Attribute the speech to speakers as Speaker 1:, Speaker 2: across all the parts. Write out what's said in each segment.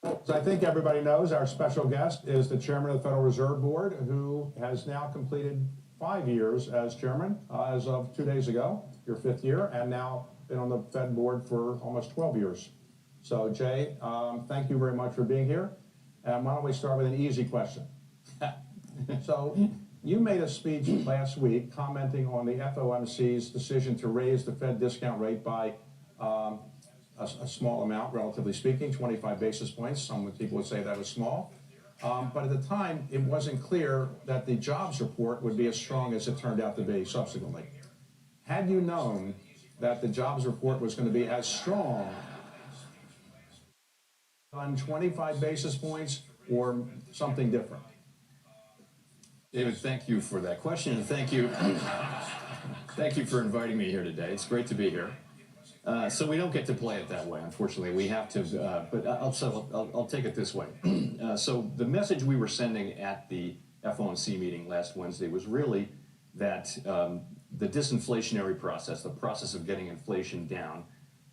Speaker 1: So I think everybody knows our special guest is the chairman of the Federal Reserve Board, who has now completed 5 years as chairman as of 2 days ago, your 5th year, and now been on the Fed board for almost 12 years. So Jay, thank you very much for being here. And why don't we start with an easy question? So you made a speech last week commenting on the FOMC's decision to raise the Fed discount rate by a small amount, relatively speaking, 25 basis points. Some people would say that was small. But at the time, it wasn't clear that the jobs report would be as strong as it turned out to be subsequently. Had you known that the jobs report was going to be as strong on 25 basis points or something different?
Speaker 2: David, thank you for that question, and thank you for inviting me here today. It's great to be here. So we don't get to play it that way, unfortunately. We have to, but I'll take it this way. So the message we were sending at the FOMC meeting last Wednesday was really that the disinflationary process, the process of getting inflation down,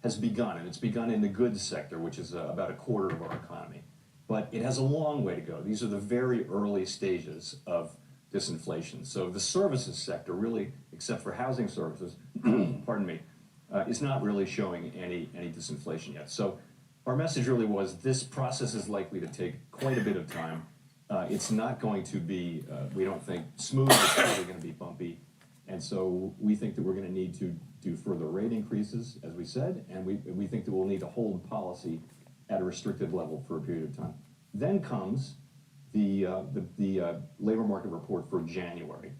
Speaker 2: has begun, and it's begun in the goods sector, which is about a quarter of our economy. But it has a long way to go. These are the very early stages of disinflation. So the services sector, really, except for housing services, pardon me, is not really showing any disinflation yet. So our message really was this process is likely to take quite a bit of time. It's not going to be, we don't think, smooth. It's probably going to be bumpy. And so we think that we're going to need to do further rate increases, as we said, and we think that we'll need to hold policy at a restricted level for a period of time. Then comes the labor market report for January.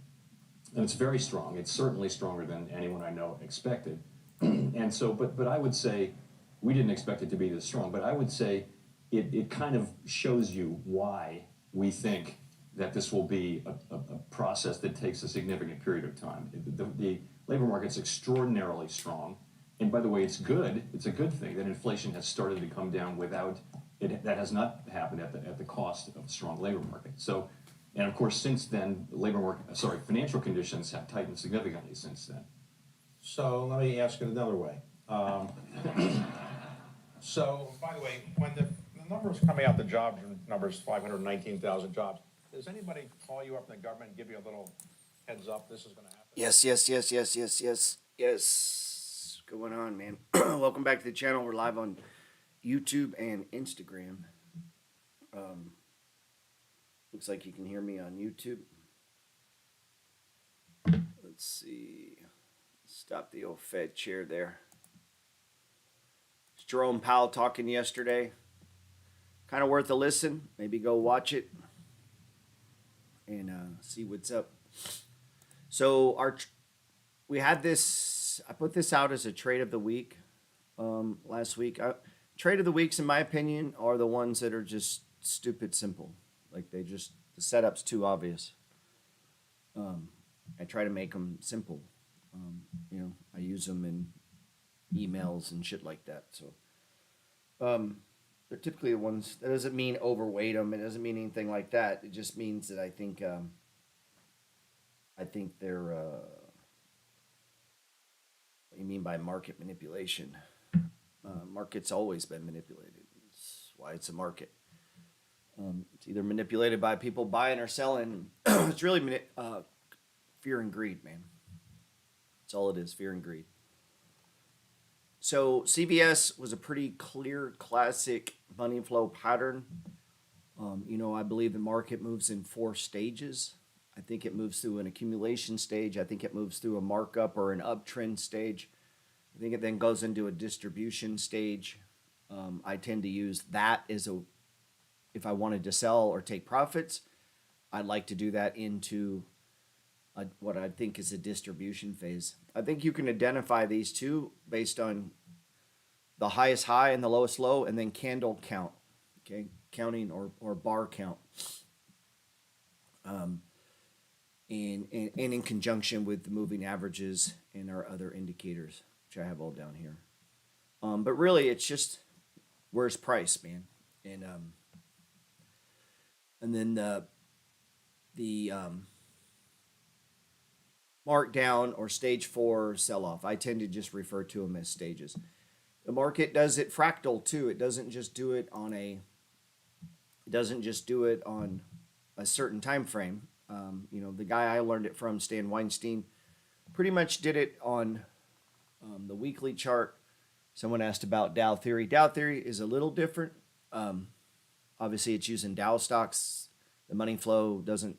Speaker 2: And it's very strong. It's certainly stronger than anyone I know expected. And so, but I would say, we didn't expect it to be this strong, but I would say it kind of shows you why we think that this will be a process that takes a significant period of time. The labor market's extraordinarily strong. And by the way, it's a good thing that inflation has started to come down without it. That has not happened at the cost of a strong labor market. So, and of course, since then, financial conditions have tightened significantly since then.
Speaker 1: So let me ask it another way. So, by the way, when the numbers coming out, the job numbers, 519,000 jobs, does anybody call you up in the government and give you a little heads up this is going to happen?
Speaker 3: Yes. What's going on, man? Welcome back to the channel. We're live on YouTube and Instagram. Looks like you can hear me on YouTube. Let's see. Stop the old Fed chair there. It's Jerome Powell talking yesterday. Kind of worth a listen. Maybe go watch it and see what's up. So we had this. I put this out as a trade of the week last week. Trade of the weeks, in my opinion, are the ones that are just stupid simple. Like the setup's too obvious. I try to make them simple. I use them in emails and shit like that. So they're typically the ones. That doesn't mean overweight them. It doesn't mean anything like that. It just means that I think they're. What do you mean by market manipulation? Market's always been manipulated. That's why it's a market. It's either manipulated by people buying or selling. It's really fear and greed, man. That's all it is, fear and greed. So CVS was a pretty clear, classic money flow pattern. I believe the market moves in 4 stages. I think it moves through an accumulation stage. I think it moves through a markup or an uptrend stage. I think it then goes into a distribution stage. I tend to use that if I wanted to sell or take profits, I'd like to do that into what I think is a distribution phase. I think you can identify these two based on the highest high and the lowest low, and then candle count, okay, counting or bar count, and in conjunction with the moving averages and our other indicators, which I have all down here. But really, it's just where's price, man, and then the markdown or stage 4 sell-off. I tend to just refer to them as stages. The market does it fractal too. It doesn't just do it on a It doesn't just do it on a certain time frame. The guy I learned it from, Stan Weinstein, pretty much did it on the weekly chart. Someone asked about Dow theory. Dow theory is a little different. Obviously, it's using Dow stocks. The money flow doesn't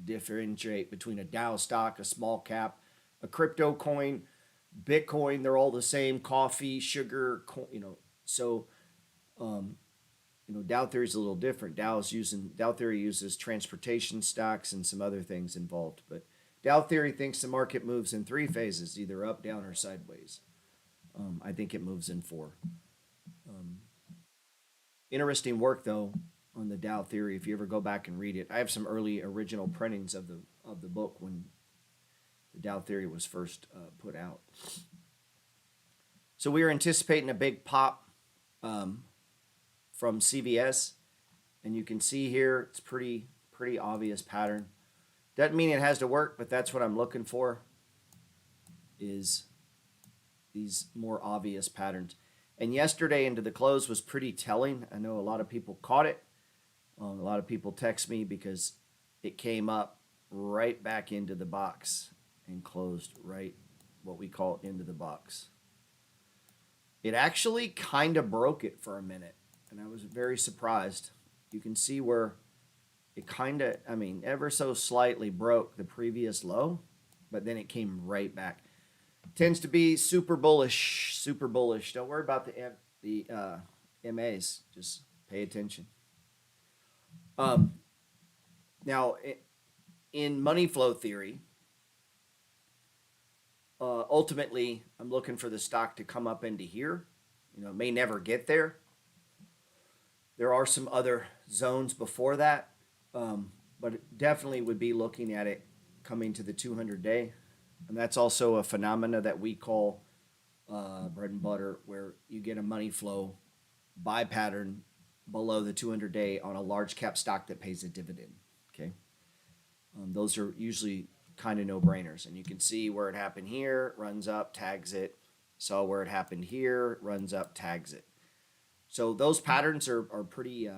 Speaker 3: differentiate between a Dow stock, a small cap, a crypto coin, Bitcoin. They're all the same. Coffee, sugar, so Dow theory is a little different. Dow theory uses transportation stocks and some other things involved. But Dow theory thinks the market moves in 3 phases, either up, down, or sideways. I think it moves in 4. Interesting work though on the Dow theory. If you ever go back and read it, I have some early original printings of the book when the Dow theory was first put out. So we were anticipating a big pop from CVS, and you can see here it's pretty obvious pattern. Doesn't mean it has to work, but that's what I'm looking for, is these more obvious patterns. And yesterday into the close was pretty telling. I know a lot of people caught it. A lot of people text me because it came up right back into the box and closed right what we call into the box. It actually kind of broke it for a minute, and I was very surprised. You can see where it kind of, ever so slightly broke the previous low, but then it came right back. Tends to be super bullish. Don't worry about the MAs. Just pay attention. Now, in money flow theory, ultimately, I'm looking for the stock to come up into here. It may never get there. There are some other zones before that, but it definitely would be looking at it coming to the 200-day. And that's also a phenomena that we call bread and butter, where you get a money flow buy pattern below the 200-day on a large cap stock that pays a dividend. Okay, those are usually kind of no-brainers, and you can see where it happened here, runs up, tags it. Saw where it happened here, runs up, tags it. So those patterns are pretty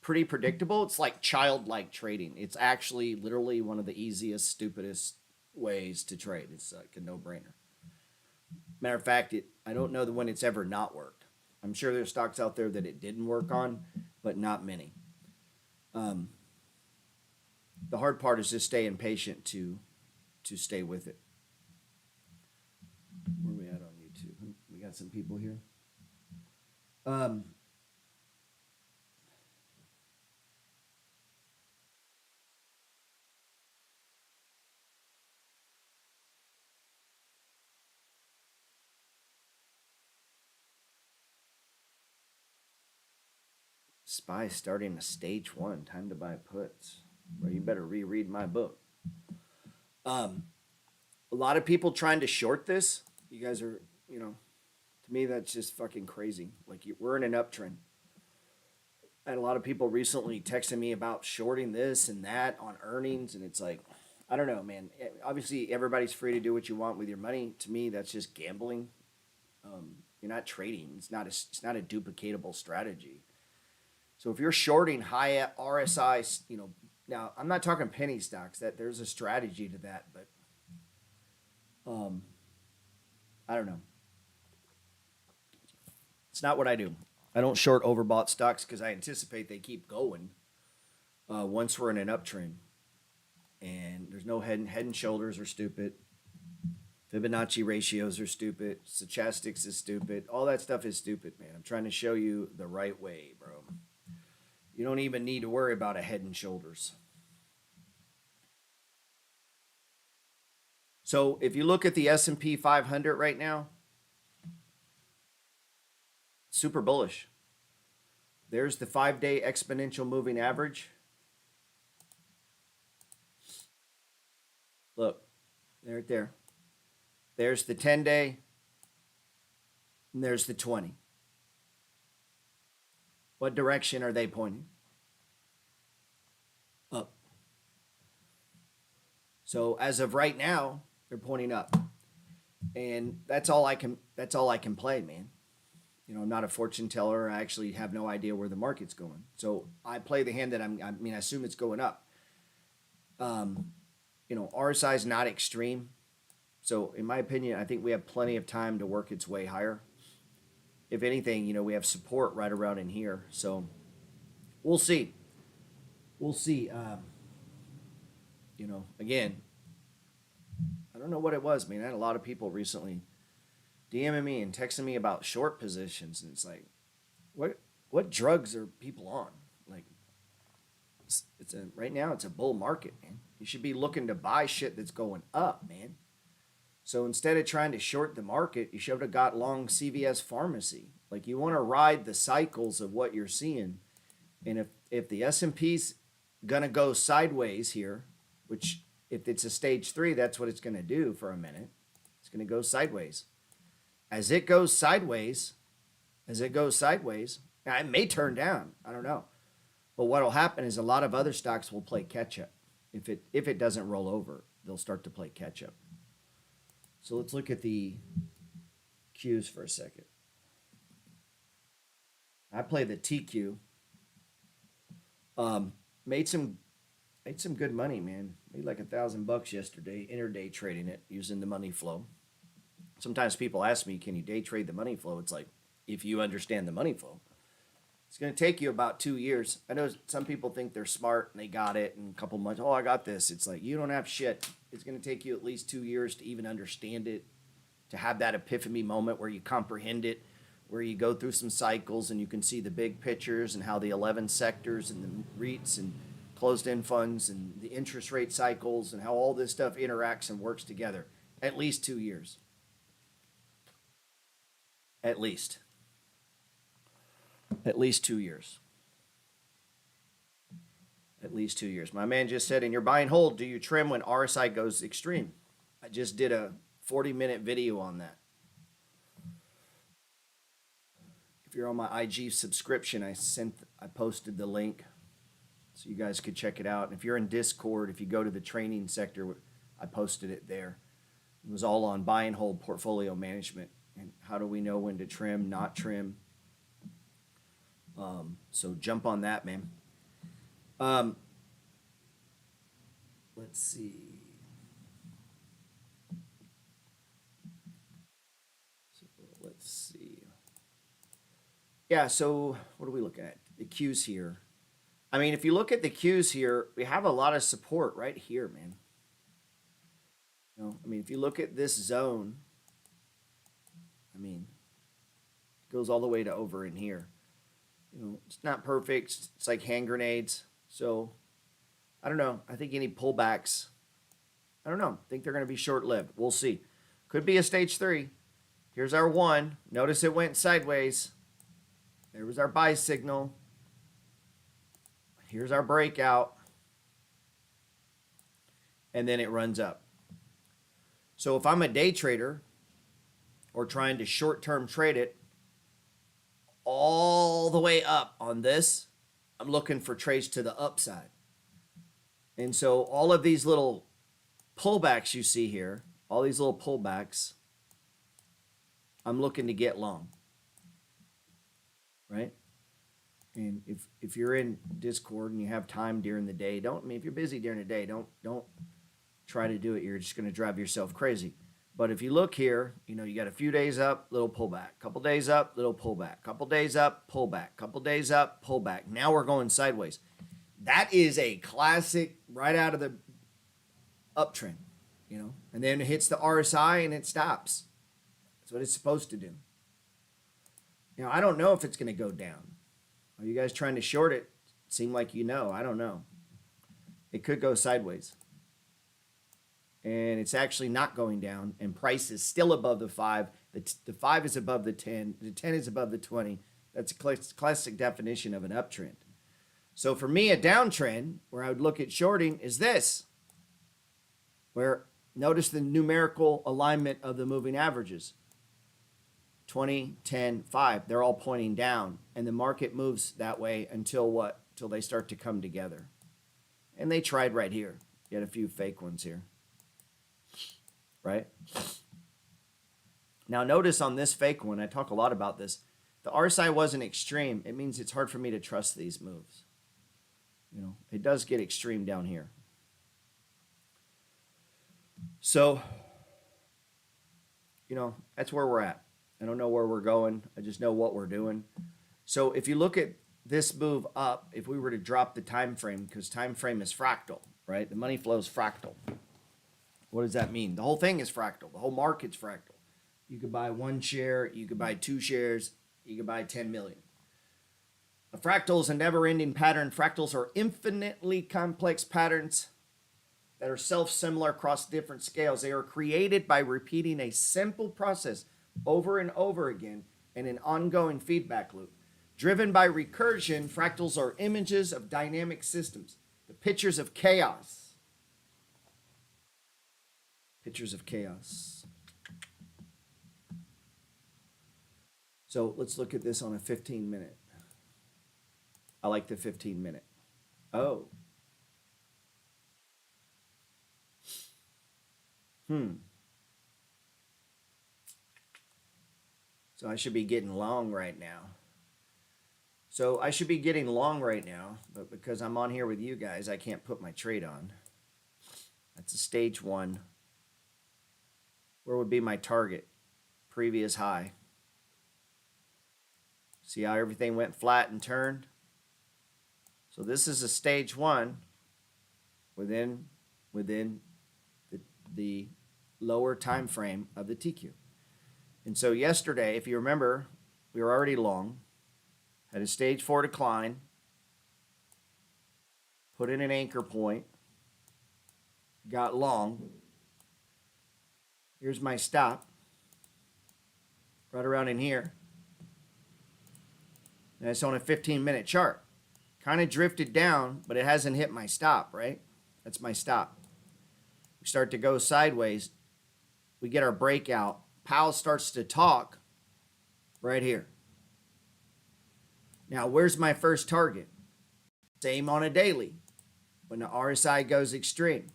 Speaker 3: predictable. It's like childlike trading. It's actually literally one of the easiest, stupidest ways to trade. It's like a no-brainer. Matter of fact, I don't know when it's ever not worked. I'm sure there's stocks out there that it didn't work on, but not many. The hard part is just staying patient to stay with it. Where are we at on YouTube? We got some people here. SPY starting a stage 1. Time to buy puts. Well, you better reread my book. A lot of people trying to short this. You guys are, to me, that's just fucking crazy. Like, we're in an uptrend. I had a lot of people recently texting me about shorting this and that on earnings, and it's like, I don't know, man. Obviously, everybody's free to do what you want with your money. To me, that's just gambling. You're not trading. It's not a duplicatable strategy. So if you're shorting high RSI, now I'm not talking penny stocks. That there's a strategy to that, but I don't know. It's not what I do. I don't short overbought stocks because I anticipate they keep going once we're in an uptrend. And there's no head and shoulders are stupid. Fibonacci ratios are stupid. Stochastics is stupid. All that stuff is stupid, man. I'm trying to show you the right way, bro. You don't even need to worry about a head and shoulders. So if you look at the S&P 500 right now, super bullish. There's the 5-day exponential moving average. Look, right there. There's the 10-day, and there's the 20. What direction are they pointing? Up. So as of right now, they're pointing up. And that's all I can play, man. I'm not a fortune teller. I actually have no idea where the market's going. So I play the hand that I assume it's going up. RSI is not extreme. So in my opinion, I think we have plenty of time to work its way higher. If anything, we have support right around in here. So we'll see. We'll see. Again, I don't know what it was, man. I had a lot of people recently DMing me and texting me about short positions, and it's like, what drugs are people on? Like, right now it's a bull market, man. You should be looking to buy shit that's going up, man. So instead of trying to short the market, you should have got long CVS Pharmacy. Like, you want to ride the cycles of what you're seeing, and if the S&P's gonna go sideways here, which if it's a stage 3, that's what it's gonna do for a minute. It's gonna go sideways. As it goes sideways, now it may turn down. I don't know. But what'll happen is a lot of other stocks will play catch up. If it doesn't roll over, they'll start to play catch up. So let's look at the Qs for a second. I play the TQ. Made some good money, man. Made like $1,000 yesterday, intraday trading it using the money flow. Sometimes people ask me, can you day trade the money flow? It's like, if you understand the money flow. It's going to take you about 2 years. I know some people think they're smart and they got it in a couple months. Oh, I got this. It's like, you don't have shit. It's going to take you at least 2 years to even understand it, to have that epiphany moment where you comprehend it, where you go through some cycles and you can see the big pictures and how the 11 sectors and the REITs and closed-end funds and the interest rate cycles and how all this stuff interacts and works together. At least 2 years. At least 2 years. At least 2 years. My man just said, in your buy and hold, do you trim when RSI goes extreme? I just did a 40-minute video on that. If you're on my IG subscription, I posted the link so you guys could check it out. And if you're in Discord, if you go to the training sector, I posted it there. It was all on buy and hold portfolio management. And how do we know when to trim, not trim? So jump on that, man. Let's see. Yeah, so what are we looking at? The Qs here. I mean, if you look at the Qs here, we have a lot of support right here, man. If you look at this zone, it goes all the way to over in here. It's not perfect. It's like hand grenades. So, I don't know. I think any pullbacks, I don't know. I think they're going to be short-lived. We'll see. Could be a stage 3. Here's our 1. Notice it went sideways. There was our buy signal. Here's our breakout. And then it runs up. So if I'm a day trader or trying to short-term trade it all the way up on this, I'm looking for trades to the upside. And so all of these little pullbacks you see here, all these little pullbacks, I'm looking to get long. Right? And if you're in Discord and you have time during the day, if you're busy during the day, don't try to do it. You're just going to drive yourself crazy. But if you look here, you got a few days up, little pullback. Couple days up, little pullback. Couple days up, pullback. Couple days up, pullback. Now we're going sideways. That is a classic right out of the uptrend, And then it hits the RSI and it stops. That's what it's supposed to do. I don't know if it's going to go down. Are you guys trying to short it? Seem like I don't know. It could go sideways. And it's actually not going down, and price is still above the 5. The 5 is above the 10. The 10 is above the 20. That's a classic definition of an uptrend. So for me, a downtrend, where I would look at shorting, is this. Where, notice the numerical alignment of the moving averages. 20, 10, 5. They're all pointing down. And the market moves that way until what? Until they start to come together. And they tried right here. You had a few fake ones here. Right? Now notice on this fake one, I talk a lot about this. the RSI wasn't extreme, it means it's hard for me to trust these moves. You know, it does get extreme down here. So, you know, that's where we're at. I don't know where we're going. I just know what we're doing. So if you look at this move up, if we were to drop the time frame, because time frame is fractal, right? The money flow is fractal. What does that mean? The whole thing is fractal. The whole market's fractal. You could buy 1 share, you could buy 2 shares, you could buy 10 million. A fractal is a never-ending pattern. Fractals are infinitely complex patterns that are self-similar across different scales. They are created by repeating a simple process over and over again in an ongoing feedback loop. Driven by recursion, fractals are images of dynamic systems, the pictures of chaos. Pictures of chaos. So let's look at this on a 15-minute. I like the 15-minute. Oh. So I should be getting long right now. But because I'm on here with you guys, I can't put my trade on. That's a stage 1. Where would be my target? Previous high. See how everything went flat and turned? So this is a stage 1 within the lower time frame of the TQ. And so yesterday, if you remember, we were already long, had a stage 4 decline, put in an anchor point, got long. Here's my stop, right around in here. And it's on a 15-minute chart. Kind of drifted down, but it hasn't hit my stop, right? That's my stop. We start to go sideways. We get our breakout. Powell starts to talk right here. Now, where's my first target? Same on a daily, when the RSI goes extreme.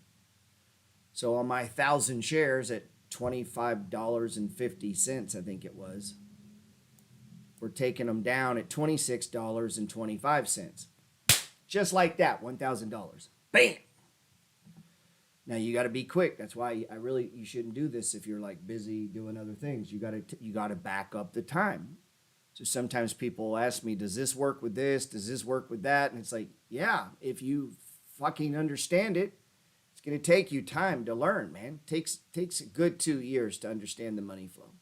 Speaker 3: So on my 1,000 shares at $25.50, I think it was, we're taking them down at $26.25. Just like that, $1,000. Bam! Now you got to be quick. That's why you shouldn't do this if you're like busy doing other things. You got to back up the time. So sometimes people ask me, does this work with this? Does this work with that? And it's like, yeah, if you fucking understand it, it's going to take you time to learn, man. Takes a good 2 years to understand the money flow.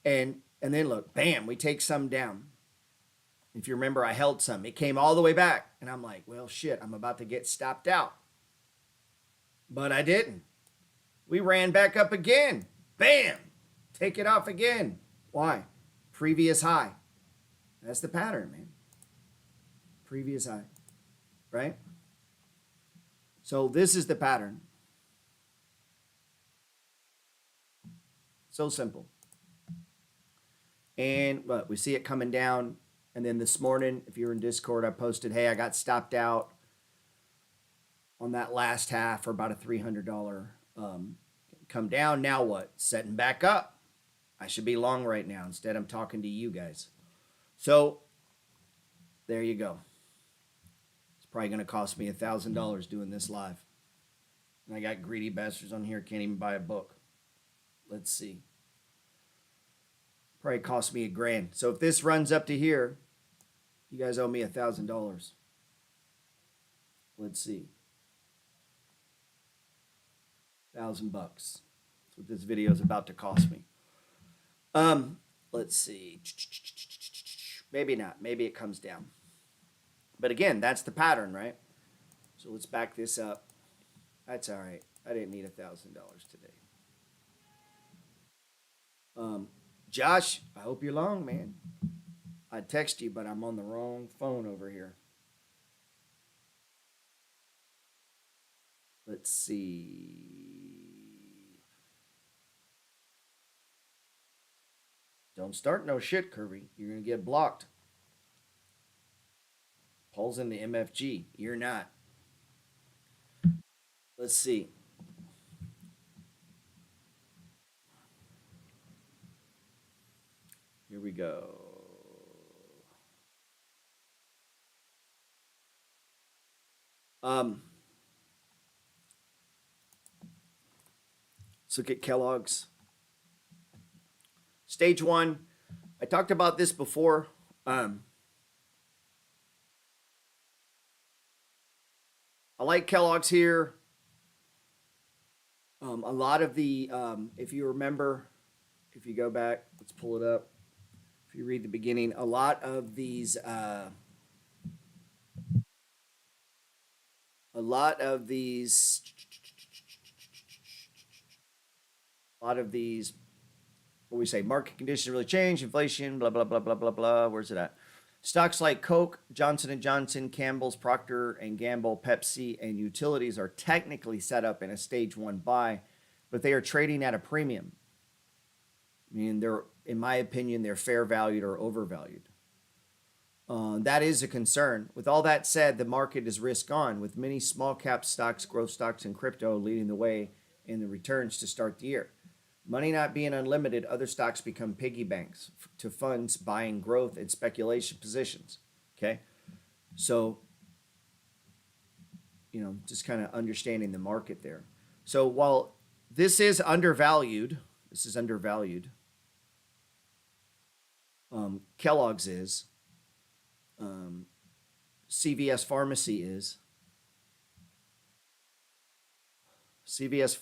Speaker 3: And then look, bam, we take some down. If you remember, I held some. It came all the way back. And I'm like, well, shit, I'm about to get stopped out. But I didn't. We ran back up again. Bam! Take it off again. Why? Previous high. That's the pattern, man. Previous high. Right? So this is the pattern. So simple. And but we see it coming down. And then this morning, if you're in Discord, I posted, hey, I got stopped out on that last half for about a $300 come down. Now what? Setting back up. I should be long right now. Instead, I'm talking to you guys. So there you go. It's probably going to cost me $1,000 doing this live. And I got greedy bastards on here, can't even buy a book. Let's see. Probably cost me $1,000. So if this runs up to here, you guys owe me $1,000. Let's see. $1,000 bucks. That's what this video is about to cost me. Let's see. Maybe not. Maybe it comes down. But again, that's the pattern, right? So let's back this up. That's all right. I didn't need $1,000 today. Josh, I hope you're long, man. I text you, but I'm on the wrong phone over here. Let's see. Don't start no shit, Kirby. You're going to get blocked. Paul's in the MFG. You're not. Let's see. Here we go. Let's look at Kellogg's. Stage one. I talked about this before. I like Kellogg's here. A lot of the, if you remember, if you go back, let's pull it up. If you read the beginning, a lot of these, a lot of these, what we say, market conditions really change, inflation, blah, blah, blah, blah, blah, blah. Where's it at? Stocks like Coke, Johnson & Johnson, Campbell's, Procter & Gamble, Pepsi, and utilities are technically set up in a stage one buy, but they are trading at a premium. I mean, they're, in my opinion, they're fair valued or overvalued. That is a concern. With all that said, the market is risk on, with many small cap stocks, growth stocks, and crypto leading the way in the returns to start the year. Money not being unlimited, other stocks become piggy banks to funds buying growth and speculation positions. Okay? So, just kind of understanding the market there. So while this is undervalued, Kellogg's is, CVS Pharmacy is, CVS.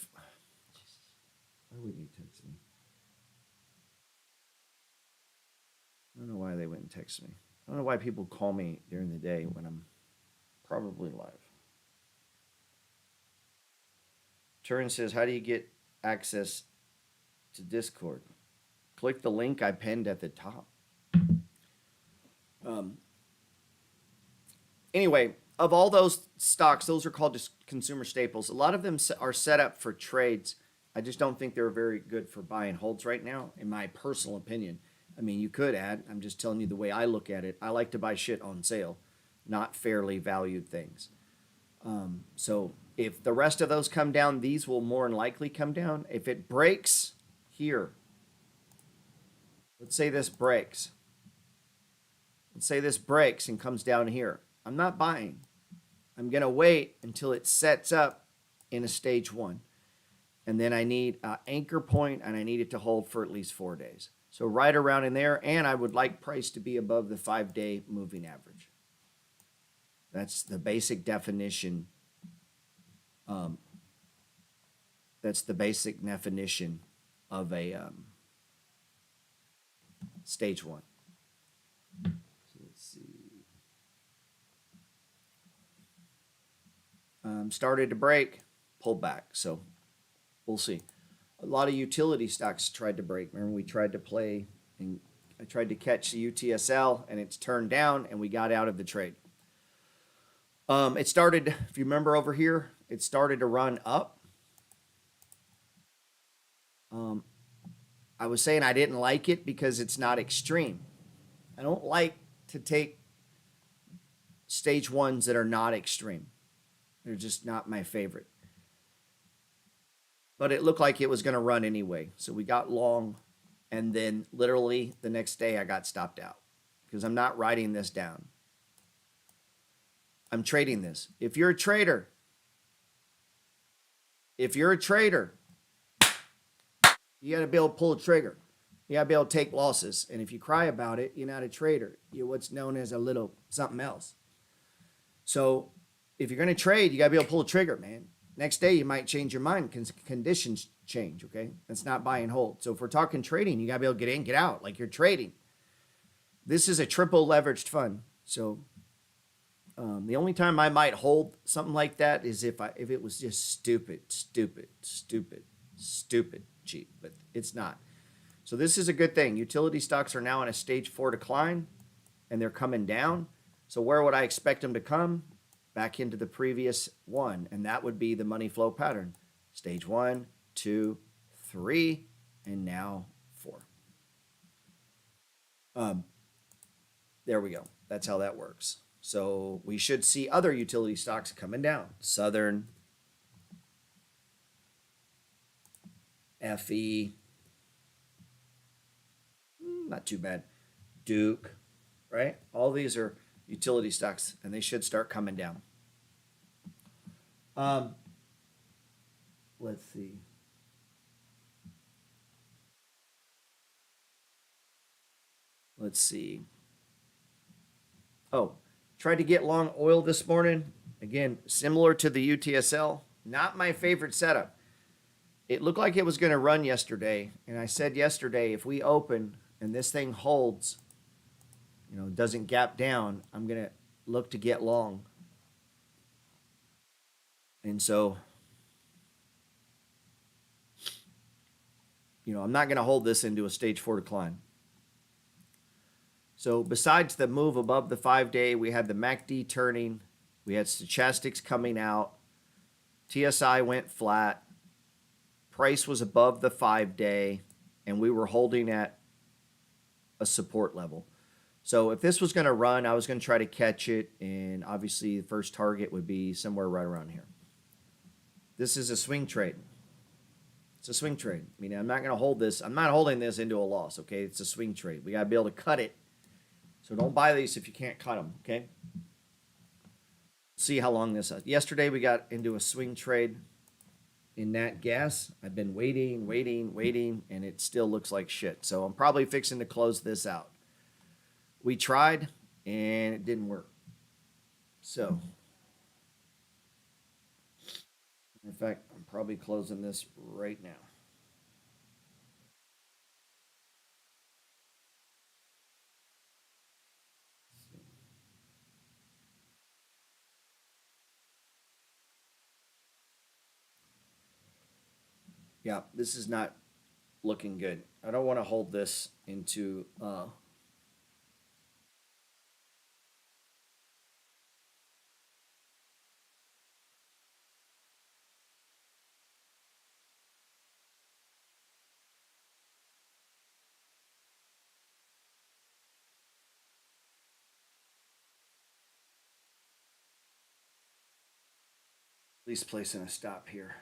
Speaker 3: Why wouldn't you text me? I don't know why they wouldn't text me. I don't know why people call me during the day when I'm probably live. Turin says, how do you get access to Discord? Click the link I pinned at the top. Anyway, of all those stocks, those are called just consumer staples. A lot of them are set up for trades. I just don't think they're very good for buy and holds right now, in my personal opinion. I mean, you could add. I'm just telling you the way I look at it. I like to buy shit on sale, not fairly valued things. So if the rest of those come down, these will more than likely come down. If it breaks here, let's say this breaks. Let's say this breaks and comes down here. I'm not buying. I'm going to wait until it sets up in a stage one. And then I need an anchor point, and I need it to hold for at least 4 days. So right around in there, and I would like price to be above the 5-day moving average. That's the basic definition. That's the basic definition of a stage one. So let's see. Started to break, pulled back. So we'll see. A lot of utility stocks tried to break. Remember, we tried to play, and I tried to catch the UTSL, and it's turned down, and we got out of the trade. It started, if you remember over here, it started to run up. I was saying I didn't like it because it's not extreme. I don't like to take stage ones that are not extreme. They're just not my favorite. But it looked like it was going to run anyway. So we got long, and then literally the next day I got stopped out because I'm not writing this down. I'm trading this. If you're a trader, you got to be able to pull a trigger. You got to be able to take losses. And if you cry about it, you're not a trader. You're what's known as a little something else. So if you're going to trade, you got to be able to pull a trigger, man. Next day, you might change your mind because conditions change, okay? That's not buy and hold. So if we're talking trading, you got to be able to get in, get out, like you're trading. This is a triple leveraged fund. So the only time I might hold something like that is if it was just stupid cheap, but it's not. So this is a good thing. Utility stocks are now in a stage 4 decline, and they're coming down. So where would I expect them to come? Back into the previous one, and that would be the money flow pattern. Stage 1, 2, 3, and now 4. There we go. That's how that works. So we should see other utility stocks coming down. Southern, FE. not too bad. Duke, right? All these are utility stocks, and they should start coming down. Let's see. Let's see. Oh, tried to get long oil this morning. Again, similar to the UTSL. Not my favorite setup. It looked like it was going to run yesterday, and I said yesterday, if we open and this thing holds, doesn't gap down, I'm going to look to get long. And so, I'm not going to hold this into a stage 4 decline. So besides the move above the 5-day, we had the MACD turning, we had stochastics coming out, TSI went flat, price was above the 5-day, and we were holding at a support level. So if this was going to run, I was going to try to catch it, and obviously the first target would be somewhere right around here. This is a swing trade. It's a swing trade. I mean, I'm not going to hold this. I'm not holding this into a loss, okay? It's a swing trade. We got to be able to cut it. So don't buy these if you can't cut them, okay? See how long this is. Yesterday we got into a swing trade in nat gas. I've been waiting, and it still looks like shit. So I'm probably fixing to close this out. We tried, and it didn't work. So, in fact, I'm probably closing this right now. Yeah, this is not looking good. I don't want to hold this into at least placing a stop here.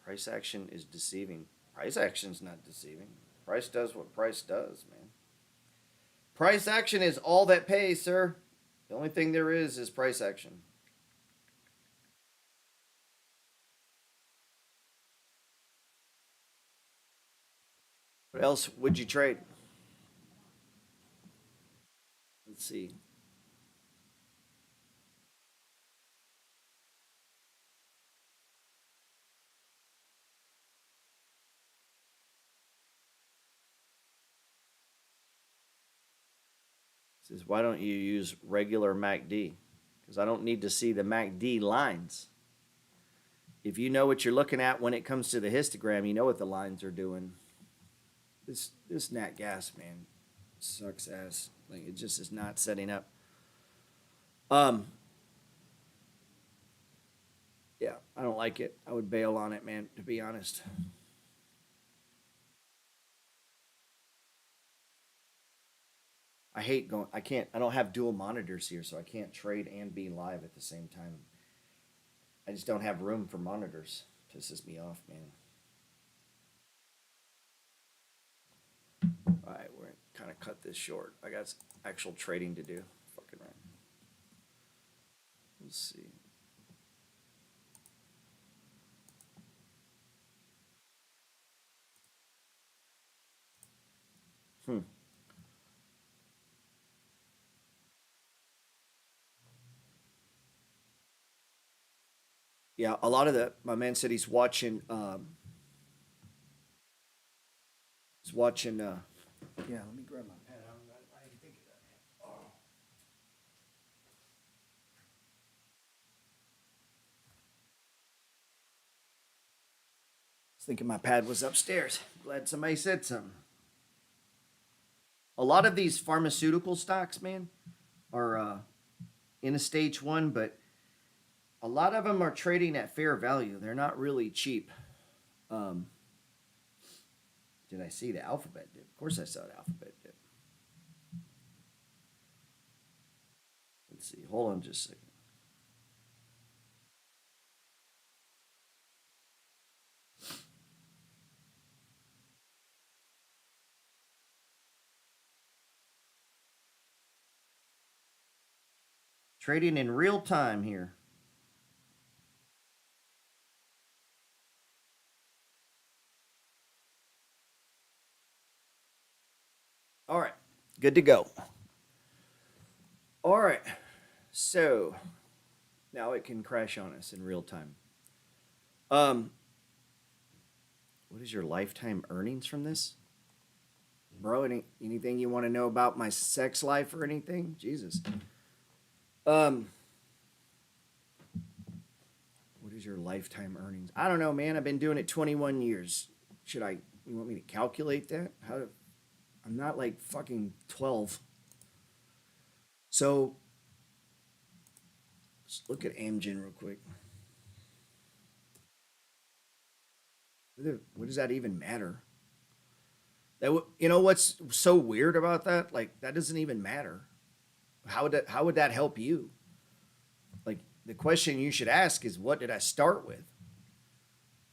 Speaker 3: Price action is deceiving. Price action's not deceiving. Price does what price does, man. Price action is all that pays, sir. The only thing there is price action. What else would you trade? Let's see. It says, why don't you use regular MACD? Because I don't need to see the MACD lines. If you know what you're looking at when it comes to the histogram, you know what the lines are doing. This nat gas, man, sucks ass. Like, it just is not setting up. Yeah, I don't like it. I would bail on it, man, to be honest. I hate going, I don't have dual monitors here, so I can't trade and be live at the same time. I just don't have room for monitors. Pisses me off, man. All right, we're gonna kind of cut this short. I got actual trading to do. Fucking right. Let's see. Yeah, a lot of my man said he's watching. He's watching. Yeah, let me grab my pen. I didn't think of that, man. Oh. I was thinking my pad was upstairs. Glad somebody said something. A lot of these pharmaceutical stocks, man, are in a stage 1, but a lot of them are trading at fair value. They're not really cheap. Did I see the Alphabet dip? Of course I saw the Alphabet dip. Let's see. Hold on just a second. Trading in real time here. All right, good to go. All right, so now it can crash on us in real time. What is your lifetime earnings from this? Bro, anything you want to know about my sex life or anything? Jesus. What is your lifetime earnings? I don't know, man. I've been doing it 21 years. You want me to calculate that? I'm not like fucking 12. So, let's look at Amgen real quick. What does that even matter? You know what's so weird about that? Like, that doesn't even matter. How would that help you? Like, the question you should ask is, what did I start with?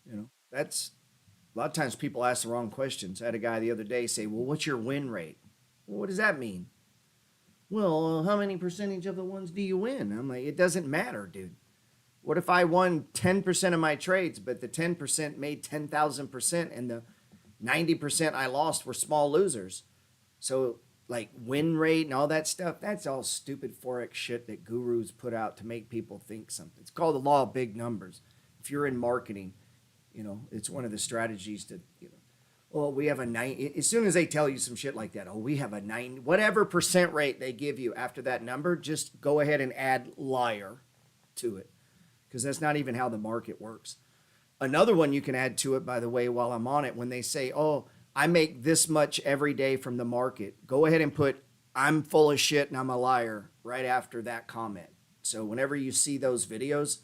Speaker 3: You know, that's a lot of times people ask the wrong questions. I had a guy the other day say, well, what's your win rate? Well, what does that mean? Well, how many percentage of the ones do you win? I'm like, it doesn't matter, dude. What if I won 10% of my trades, but the 10% made 10,000% and the 90% I lost were small losers? So, like, win rate and all that stuff, that's all stupid Forex shit that gurus put out to make people think something. It's called the law of big numbers. If you're in marketing, it's one of the strategies to, well, we have a 9, as soon as they tell you some shit like that, oh, we have a 9, whatever percent rate they give you after that number, just go ahead and add liar to it, because that's not even how the market works. Another one you can add to it, by the way, while I'm on it, when they say, oh, I make this much every day from the market, go ahead and put, I'm full of shit and I'm a liar right after that comment. So whenever you see those videos,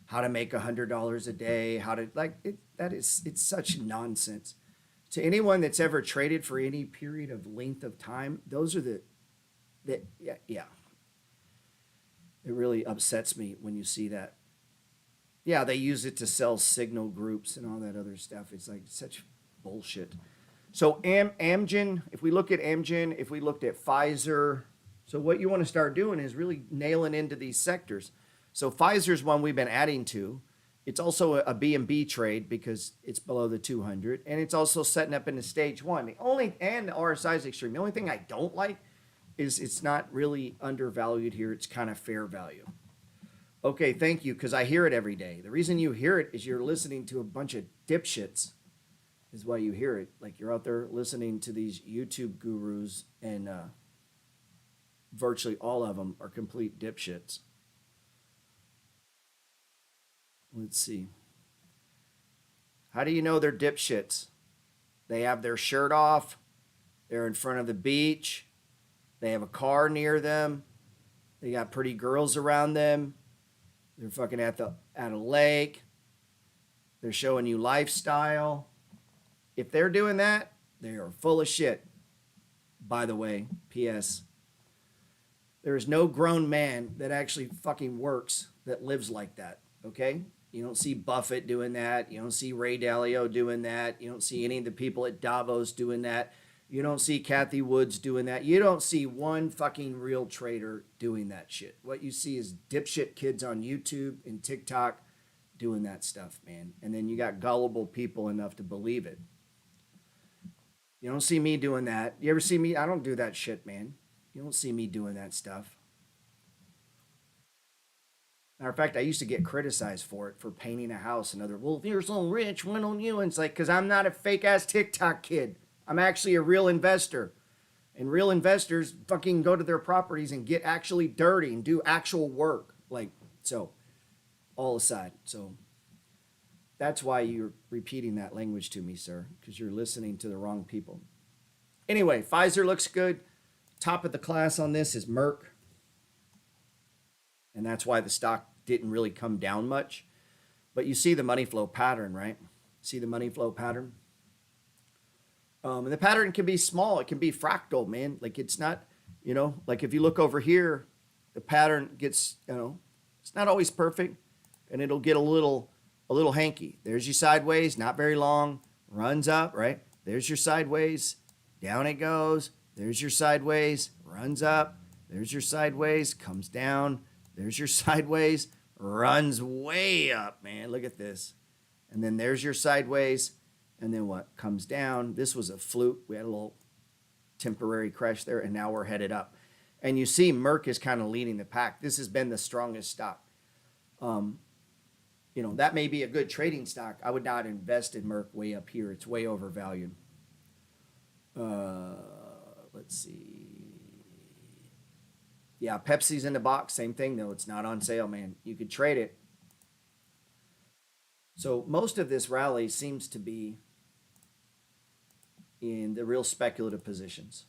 Speaker 3: how to make $100 a day, it's such nonsense. To anyone that's ever traded for any period of length of time, those are yeah. It really upsets me when you see that. Yeah, they use it to sell signal groups and all that other stuff. It's like such bullshit. So Amgen, if we look at Amgen, if we looked at Pfizer, so what you want to start doing is really nailing into these sectors. So Pfizer's one we've been adding to. It's also a B&B trade because it's below the 200, and it's also setting up into stage 1. And the RSI is extreme. The only thing I don't like is it's not really undervalued here. It's kind of fair value. Okay, thank you, because I hear it every day. The reason you hear it is you're listening to a bunch of dipshits is why you hear it. Like, you're out there listening to these YouTube gurus, and virtually all of them are complete dipshits. Let's see. How do you know they're dipshits? They have their shirt off. They're in front of the beach. They have a car near them. They got pretty girls around them. They're fucking at a lake. They're showing you lifestyle. If they're doing that, they are full of shit. By the way, P.S. There is no grown man that actually fucking works that lives like that, okay? You don't see Buffett doing that. You don't see Ray Dalio doing that. You don't see any of the people at Davos doing that. You don't see Kathy Woods doing that. You don't see one fucking real trader doing that shit. What you see is dipshit kids on YouTube and TikTok doing that stuff, man. And then you got gullible people enough to believe it. You don't see me doing that. You ever see me? I don't do that shit, man. You don't see me doing that stuff. Matter of fact, I used to get criticized for it, for painting a house. Well, if you're so rich, why don't you? And it's like, because I'm not a fake-ass TikTok kid. I'm actually a real investor. And real investors fucking go to their properties and get actually dirty and do actual work. Like, so, all aside. So, that's why you're repeating that language to me, sir, because you're listening to the wrong people. Anyway, Pfizer looks good. Top of the class on this is Merck. And that's why the stock didn't really come down much. But you see the money flow pattern, right? See the money flow pattern? And the pattern can be small. It can be fractal, man. Like, it's not, like if you look over here, the pattern gets, it's not always perfect. And it'll get a little hanky. There's your sideways, not very long. Runs up, right? There's your sideways. Down it goes. There's your sideways. Runs up. There's your sideways. Comes down. There's your sideways, runs way up, man. Look at this. And then there's your sideways. And then what comes down? This was a fluke. We had a little temporary crash there, and now we're headed up. And you see Merck is kind of leading the pack. This has been the strongest stock. You know, that may be a good trading stock. I would not invest in Merck way up here. It's way overvalued. Let's see. Yeah, Pepsi's in the box. Same thing, though. It's not on sale, man. You could trade it. So most of this rally seems to be in the real speculative positions.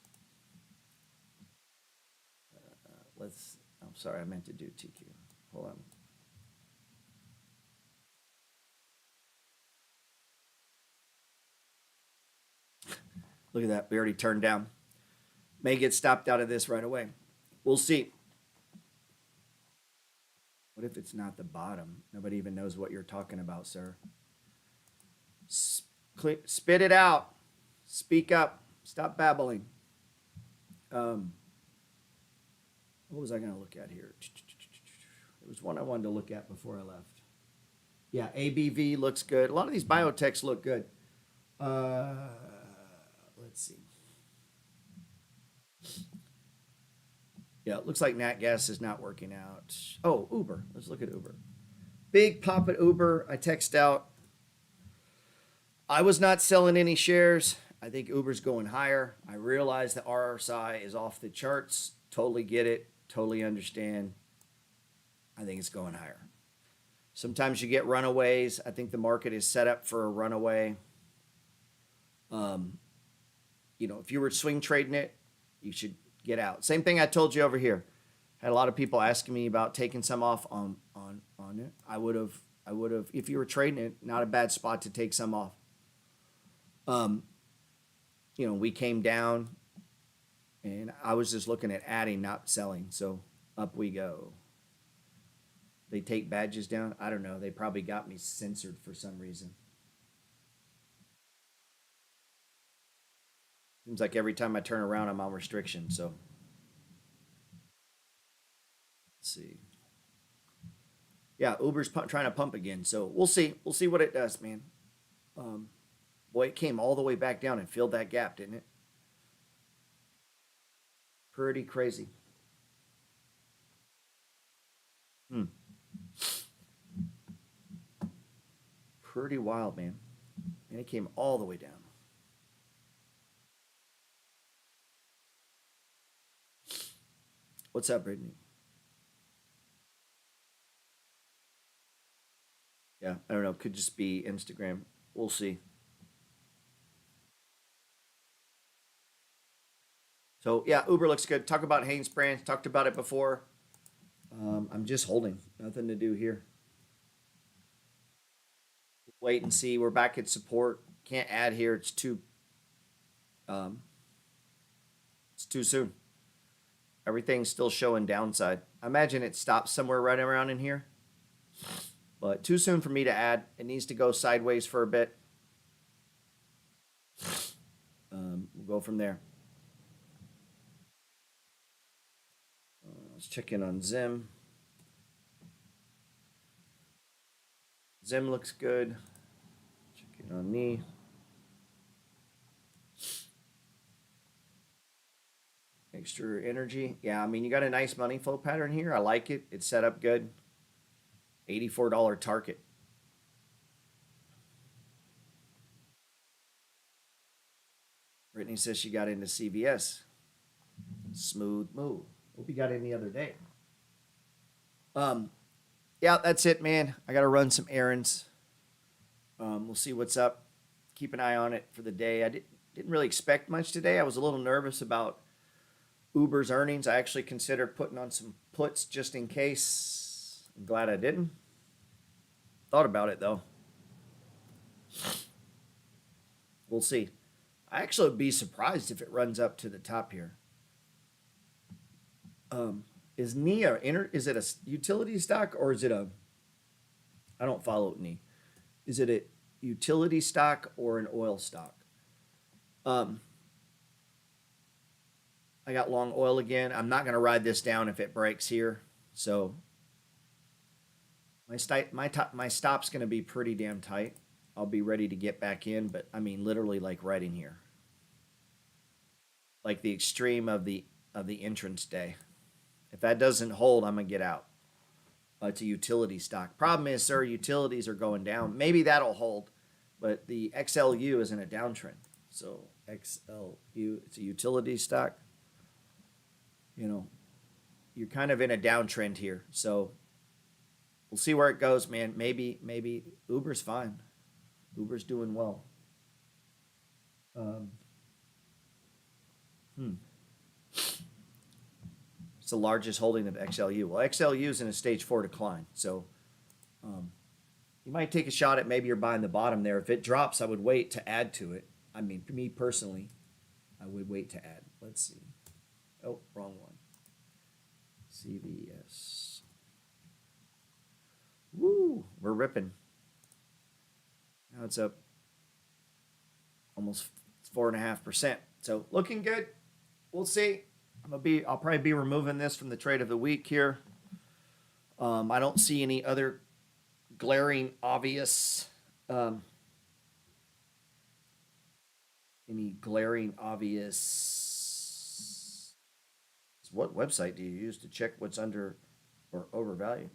Speaker 3: I'm sorry, I meant to do TQ. Hold on. Look at that. We already turned down. May get stopped out of this right away. We'll see. What if it's not the bottom? Nobody even knows what you're talking about, sir. Spit it out. Speak up. Stop babbling. What was I going to look at here? There was one I wanted to look at before I left. Yeah, ABV looks good. A lot of these biotechs look good. Let's see. Yeah, it looks like Nat Gas is not working out. Oh, Uber. Let's look at Uber. Big pop at Uber. I text out. I was not selling any shares. I think Uber's going higher. I realize the RSI is off the charts. Totally get it. Totally understand. I think it's going higher. Sometimes you get runaways. I think the market is set up for a runaway. You know, if you were swing trading it, you should get out. Same thing I told you over here. Had a lot of people asking me about taking some off on it. I would have, if you were trading it, not a bad spot to take some off. You know, we came down and I was just looking at adding, not selling. So up we go. They take badges down. I don't know. They probably got me censored for some reason. Seems like every time I turn around, I'm on restriction. So let's see. Yeah, Uber's trying to pump again. So we'll see. We'll see what it does, man. Boy, it came all the way back down and filled that gap, didn't it? Pretty crazy. Pretty wild, man. And it came all the way down. What's up, Brittany? Yeah, I don't know. Could just be Instagram. We'll see. So, yeah, Uber looks good. Talk about Haynes Brands. Talked about it before. I'm just holding. Nothing to do here. Wait and see. We're back at support. Can't add here. It's too soon. Everything's still showing downside. I imagine it stops somewhere right around in here. But too soon for me to add. It needs to go sideways for a bit. We'll go from there. Let's check in on Zim. Zim looks good. Check in on knee. Extra energy. Yeah, I mean, you got a nice money flow pattern here. I like it. It's set up good. $84 target. Brittany says she got into CVS. Smooth move. Hope you got in the other day. Yeah, that's it, man. I got to run some errands. We'll see what's up. Keep an eye on it for the day. I didn't really expect much today. I was a little nervous about Uber's earnings. I actually considered putting on some puts just in case. I'm glad I didn't. Thought about it, though. We'll see. I actually would be surprised if it runs up to the top here. Is NE is it a utility stock or is it a, I don't follow NE. Is it a utility stock or an oil stock? I got long oil again. I'm not going to ride this down if it breaks here. So My stop's going to be pretty damn tight. I'll be ready to get back in, but I mean literally like right in here, like the extreme of the entrance day. If that doesn't hold, I'm gonna get out. It's a utility stock. Problem is, sir, utilities are going down. Maybe that'll hold, but the XLU is in a downtrend. So XLU, it's a utility stock. You know, you're kind of in a downtrend here. So we'll see where it goes, man. Maybe Uber's fine. Uber's doing well. It's the largest holding of XLU. Well, XLU is in a stage 4 decline. So you might take a shot at maybe you're buying the bottom there. If it drops, I would wait to add to it. I mean, me personally, I would wait to add. Let's see. Oh, wrong one. CVS. Woo, we're ripping. Now it's up almost 4.5%. So looking good. We'll see. I'll probably be removing this from the trade of the week here. I don't see any other glaring obvious what website do you use to check what's under or overvalued?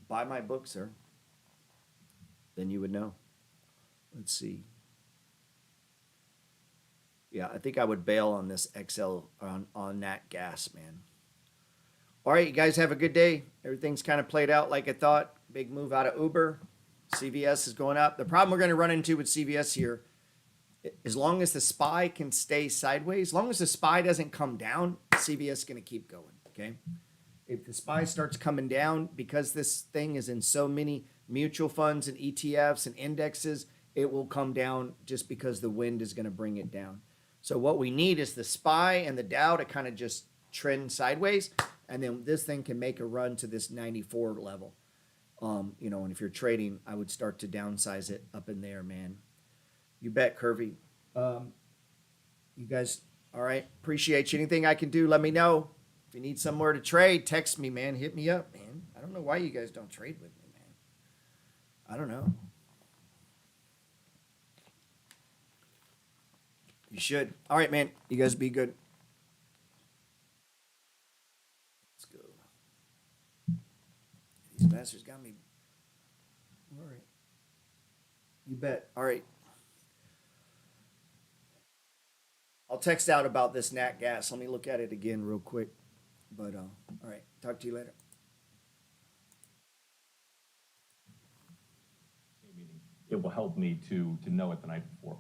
Speaker 3: Buy my book, sir. Then you would know. Let's see. Yeah, I think I would bail on this XL on Nat Gas, man. All right, you guys have a good day. Everything's kind of played out like I thought. Big move out of Uber. CVS is going up. The problem we're going to run into with CVS here, as long as the SPY can stay sideways, as long as the SPY doesn't come down, CVS is going to keep going, okay? If the SPY starts coming down, because this thing is in so many mutual funds and ETFs and indexes, it will come down just because the wind is going to bring it down. So what we need is the SPY and the Dow to kind of just trend sideways, and then this thing can make a run to this 94 level. And if you're trading, I would start to downsize it up in there, man. You bet, Curvy. You guys, all right? Appreciate you. Anything I can do, let me know. If you need somewhere to trade, text me, man. Hit me up, man. I don't know why you guys don't trade with me, man. I don't know. You should. All right, man. You guys be good. Let's go. These bastards got me. All right. You bet. All right. I'll text out about this Nat Gas. Let me look at it again real quick. But, all right. Talk to you later.
Speaker 4: It will help me to know it the night before.